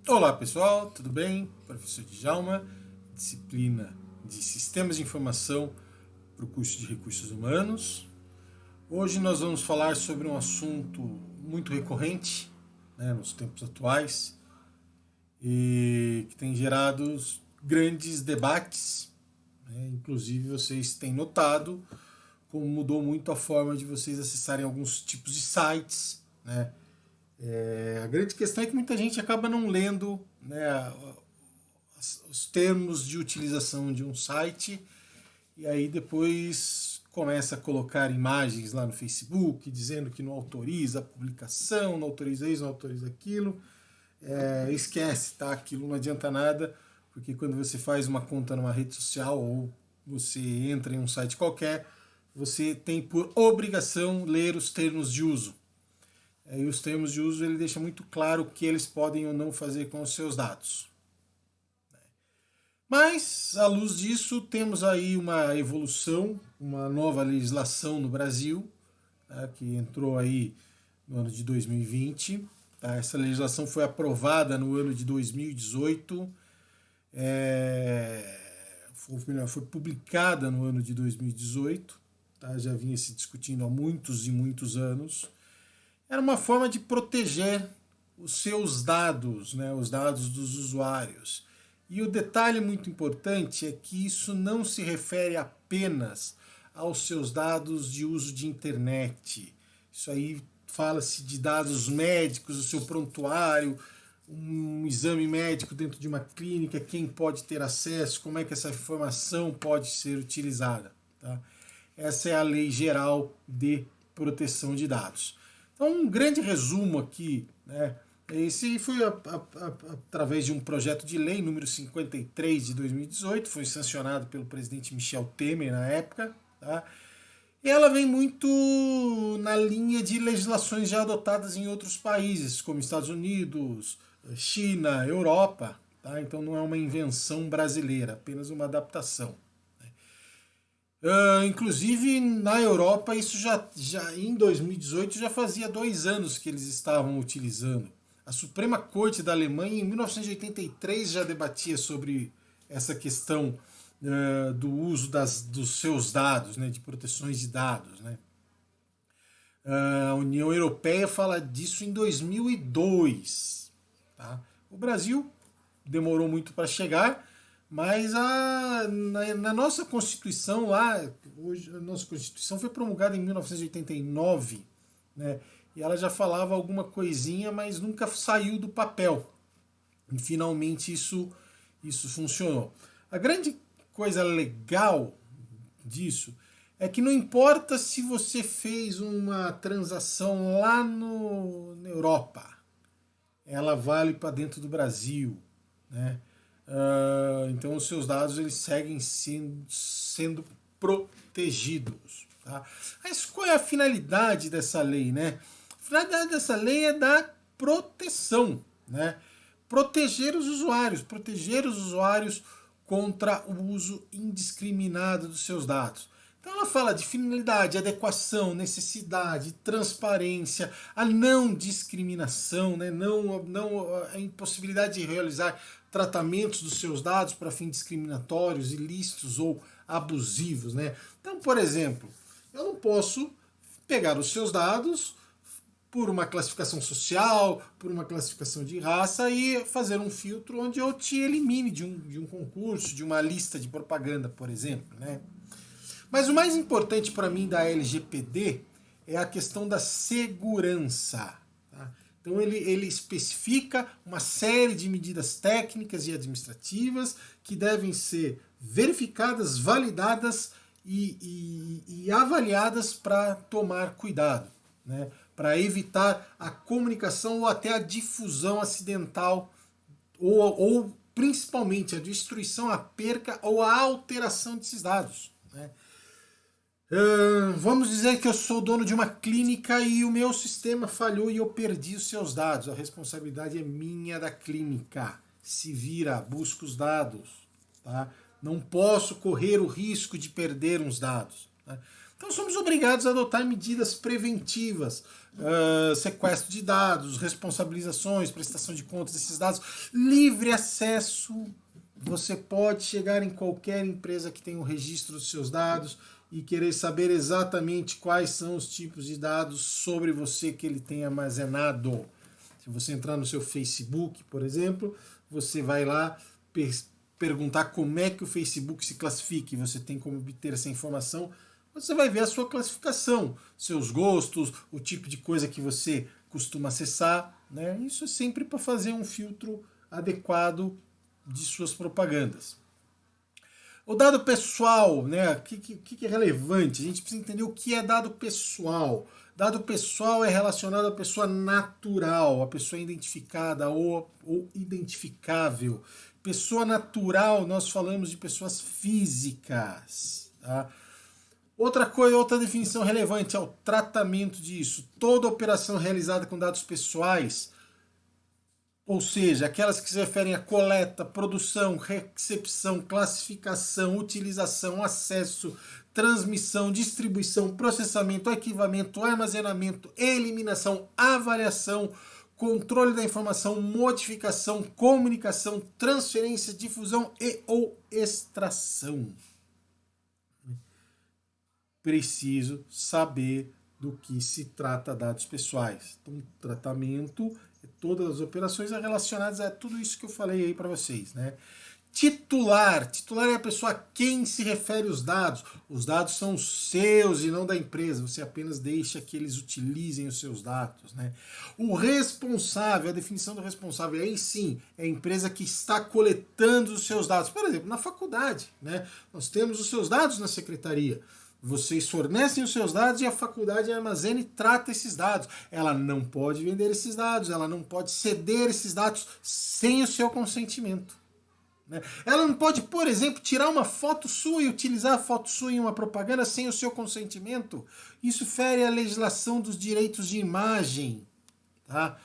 Olá pessoal, tudo bem? Professor Djalma, disciplina de Sistemas de Informação para o curso de Recursos Humanos. Hoje nós vamos falar sobre um assunto muito recorrente, nos tempos atuais e que tem gerado grandes debates. Inclusive vocês têm notado como mudou muito a forma de vocês acessarem alguns tipos de sites, né? A grande questão é que muita gente acaba não lendo, os termos de utilização de um site e aí depois começa a colocar imagens lá no Facebook dizendo que não autoriza a publicação, não autoriza isso, não autoriza aquilo. Esquece, tá? Aquilo não adianta nada, porque quando você faz uma conta numa rede social ou você entra em um site qualquer, você tem por obrigação ler os termos de uso. E os termos de uso ele deixa muito claro o que eles podem ou não fazer com os seus dados. Mas, à luz disso, temos aí uma evolução, uma nova legislação no Brasil, tá, que entrou aí no ano de 2020. Tá, essa legislação foi aprovada no ano de 2018, foi publicada no ano de 2018, tá, já vinha se discutindo há muitos e muitos anos. Era uma forma de proteger os seus dados, os dados dos usuários. E o detalhe muito importante é que isso não se refere apenas aos seus dados de uso de internet. Isso aí fala-se de dados médicos, o seu prontuário, um exame médico dentro de uma clínica, quem pode ter acesso, como é que essa informação pode ser utilizada. Tá? Essa é a Lei Geral de Proteção de Dados. Então, um grande resumo aqui, esse foi através de um projeto de lei número 53 de 2018, foi sancionado pelo presidente Michel Temer na época, tá? E ela vem muito na linha de legislações já adotadas em outros países, como Estados Unidos, China, Europa, tá? Então não é uma invenção brasileira, apenas uma adaptação. Inclusive na Europa isso já em 2018 já fazia 2 anos que eles estavam utilizando. A Suprema Corte da Alemanha em 1983 já debatia sobre essa questão do uso dos seus dados, de proteções de dados. A União Europeia fala disso em 2002. Tá? O Brasil demorou muito para chegar, mas na nossa Constituição lá, hoje, a nossa Constituição foi promulgada em 1989, e ela já falava alguma coisinha, mas nunca saiu do papel. E finalmente isso funcionou. A grande coisa legal disso é que não importa se você fez uma transação lá na Europa, ela vale para dentro do Brasil, então os seus dados eles seguem sendo protegidos. Tá? Mas qual é a finalidade dessa lei? A finalidade dessa lei é dar proteção, proteger os usuários contra o uso indiscriminado dos seus dados. Então ela fala de finalidade, adequação, necessidade, transparência, a não discriminação, a impossibilidade de realizar tratamentos dos seus dados para fins discriminatórios, ilícitos ou abusivos. Então, por exemplo, eu não posso pegar os seus dados por uma classificação social, por uma classificação de raça e fazer um filtro onde eu te elimine de um concurso, de uma lista de propaganda, por exemplo. Mas o mais importante para mim da LGPD é a questão da segurança. Tá? Então ele especifica uma série de medidas técnicas e administrativas que devem ser verificadas, validadas e avaliadas para tomar cuidado, para evitar a comunicação ou até a difusão acidental ou principalmente a destruição, a perca ou a alteração desses dados. Vamos dizer que eu sou dono de uma clínica e o meu sistema falhou e eu perdi os seus dados. A responsabilidade é minha, da clínica. Se vira, busca os dados. Tá? Não posso correr o risco de perder uns dados. Tá? Então somos obrigados a adotar medidas preventivas, sequestro de dados, responsabilizações, prestação de contas desses dados, livre acesso. Você pode chegar em qualquer empresa que tenha um registro dos seus dados e querer saber exatamente quais são os tipos de dados sobre você que ele tem armazenado. Se você entrar no seu Facebook, por exemplo, você vai lá perguntar como é que o Facebook se classifica e você tem como obter essa informação. Você vai ver a sua classificação, seus gostos, o tipo de coisa que você costuma acessar, né? Isso é sempre para fazer um filtro adequado de suas propagandas. O dado pessoal, né? O que é relevante? A gente precisa entender o que é dado pessoal. Dado pessoal é relacionado à pessoa natural, à pessoa identificada ou identificável. Pessoa natural, nós falamos de pessoas físicas. Tá? Outra definição relevante é o tratamento disso. Toda operação realizada com dados pessoais, ou seja, aquelas que se referem à coleta, produção, recepção, classificação, utilização, acesso, transmissão, distribuição, processamento, arquivamento, armazenamento, eliminação, avaliação, controle da informação, modificação, comunicação, transferência, difusão e ou extração. Preciso saber do que se trata dados pessoais. Então, tratamento, todas as operações relacionadas a tudo isso que eu falei aí para vocês, né? Titular é a pessoa a quem se refere os dados. Os dados são seus e não da empresa. Você apenas deixa que eles utilizem os seus dados, né? O responsável, a definição do responsável, aí sim, é a empresa que está coletando os seus dados. Por exemplo, na faculdade, né? Nós temos os seus dados na secretaria. Vocês fornecem os seus dados e a faculdade armazena e trata esses dados. Ela não pode vender esses dados, ela não pode ceder esses dados sem o seu consentimento. Né? Ela não pode, por exemplo, tirar uma foto sua e utilizar a foto sua em uma propaganda sem o seu consentimento. Isso fere a legislação dos direitos de imagem. Tá?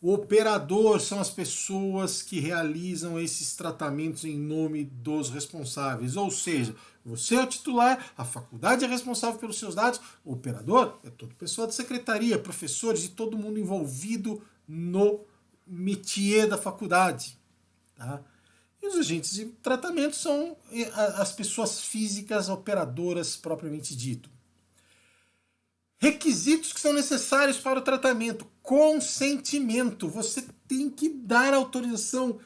O operador são as pessoas que realizam esses tratamentos em nome dos responsáveis. Ou seja, você é o titular, a faculdade é responsável pelos seus dados, o operador é toda pessoa da secretaria, professores e todo mundo envolvido no métier da faculdade. Tá? E os agentes de tratamento são as pessoas físicas operadoras propriamente dito. Requisitos que são necessários para o tratamento. Consentimento. Você tem que dar autorização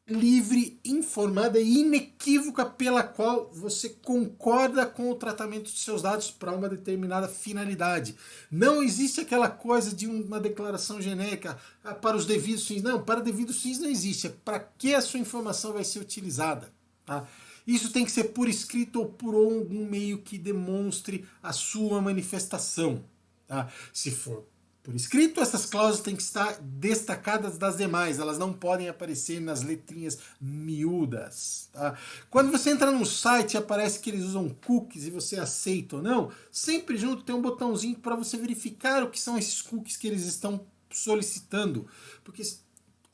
livre, informada e inequívoca pela qual você concorda com o tratamento de seus dados para uma determinada finalidade. Não existe aquela coisa de uma declaração genérica para os devidos fins. Não, para devidos fins não existe. É para que a sua informação vai ser utilizada. Tá? Isso tem que ser por escrito ou por algum meio que demonstre a sua manifestação. Tá? Se for por escrito, essas cláusulas têm que estar destacadas das demais, elas não podem aparecer nas letrinhas miúdas. Tá? Quando você entra num site e aparece que eles usam cookies e você aceita ou não, sempre junto tem um botãozinho para você verificar o que são esses cookies que eles estão solicitando. Porque,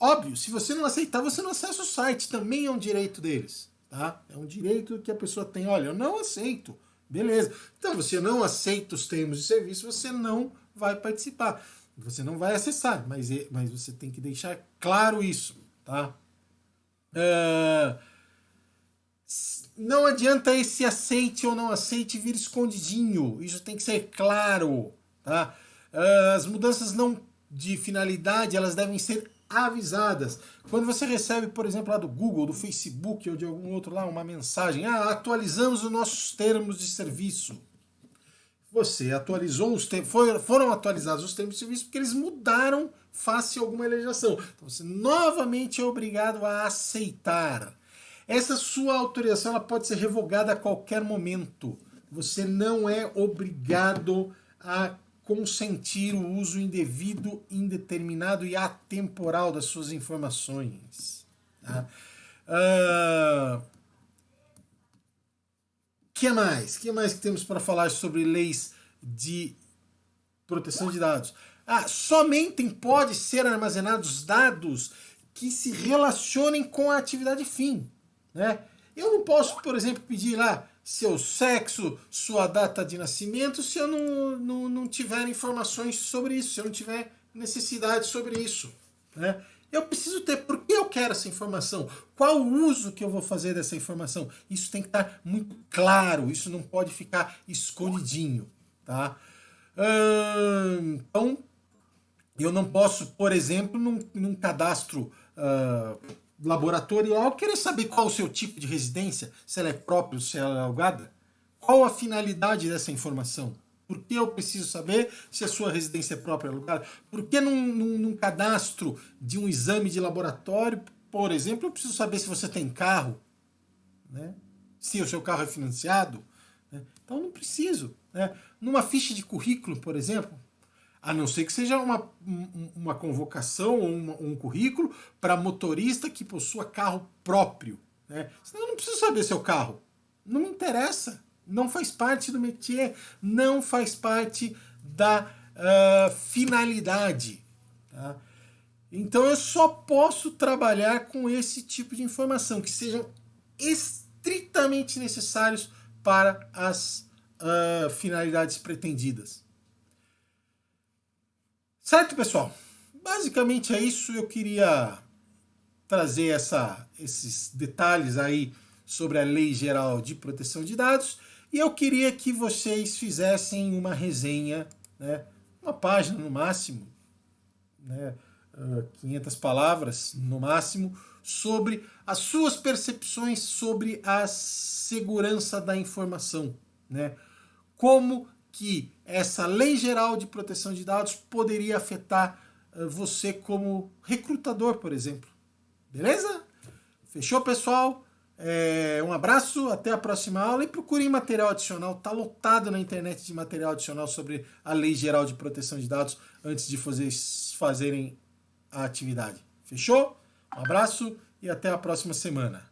óbvio, se você não aceitar, você não acessa o site, também é um direito deles. Tá? É um direito que a pessoa tem. Olha, eu não aceito. Beleza. Então, você não aceita os termos de serviço, você não vai participar. Você não vai acessar, mas você tem que deixar claro isso. Tá? Não adianta esse aceite ou não aceite vir escondidinho. Isso tem que ser claro. Tá? As mudanças não de finalidade, elas devem ser avisadas. Quando você recebe, por exemplo, lá do Google, do Facebook ou de algum outro lá, uma mensagem, atualizamos os nossos termos de serviço. Você atualizou os termos, foram atualizados os termos de serviço porque eles mudaram face a alguma legislação. Então você novamente é obrigado a aceitar. Essa sua autorização ela pode ser revogada a qualquer momento. Você não é obrigado a consentir o uso indevido, indeterminado e atemporal das suas informações. Tá? Que mais que temos para falar sobre leis de proteção de dados? Somente pode ser armazenados dados que se relacionem com a atividade fim. Né? Eu não posso, por exemplo, pedir lá seu sexo, sua data de nascimento, se eu não tiver informações sobre isso, se eu não tiver necessidade sobre isso, né? Eu preciso ter por que eu quero essa informação, qual o uso que eu vou fazer dessa informação. Isso tem que estar muito claro, isso não pode ficar escondidinho, tá? Então, eu não posso, por exemplo, num cadastro laboratorial, querer saber qual o seu tipo de residência, se ela é própria, se ela é alugada. Qual a finalidade dessa informação? Por que eu preciso saber se a sua residência é própria ou alugada? Por que num cadastro de um exame de laboratório, por exemplo, eu preciso saber se você tem carro, né? Se o seu carro é financiado, né? Então não preciso, né? Numa ficha de currículo, por exemplo, a não ser que seja uma convocação ou um currículo para motorista que possua carro próprio, né? Senão eu não preciso saber seu carro. Não me interessa. Não faz parte do métier. Não faz parte da finalidade. Tá? Então eu só posso trabalhar com esse tipo de informação, que sejam estritamente necessários para as finalidades pretendidas. Certo, pessoal? Basicamente é isso. Eu queria trazer esses detalhes aí sobre a Lei Geral de Proteção de Dados e eu queria que vocês fizessem uma resenha, né, uma página no máximo, né, 500 palavras no máximo, sobre as suas percepções sobre a segurança da informação, né? Como que essa Lei Geral de Proteção de Dados poderia afetar você como recrutador, por exemplo. Beleza? Fechou, pessoal? Um abraço, até a próxima aula e procurem material adicional. Tá lotado na internet de material adicional sobre a Lei Geral de Proteção de Dados antes de vocês fazerem a atividade. Fechou? Um abraço e até a próxima semana.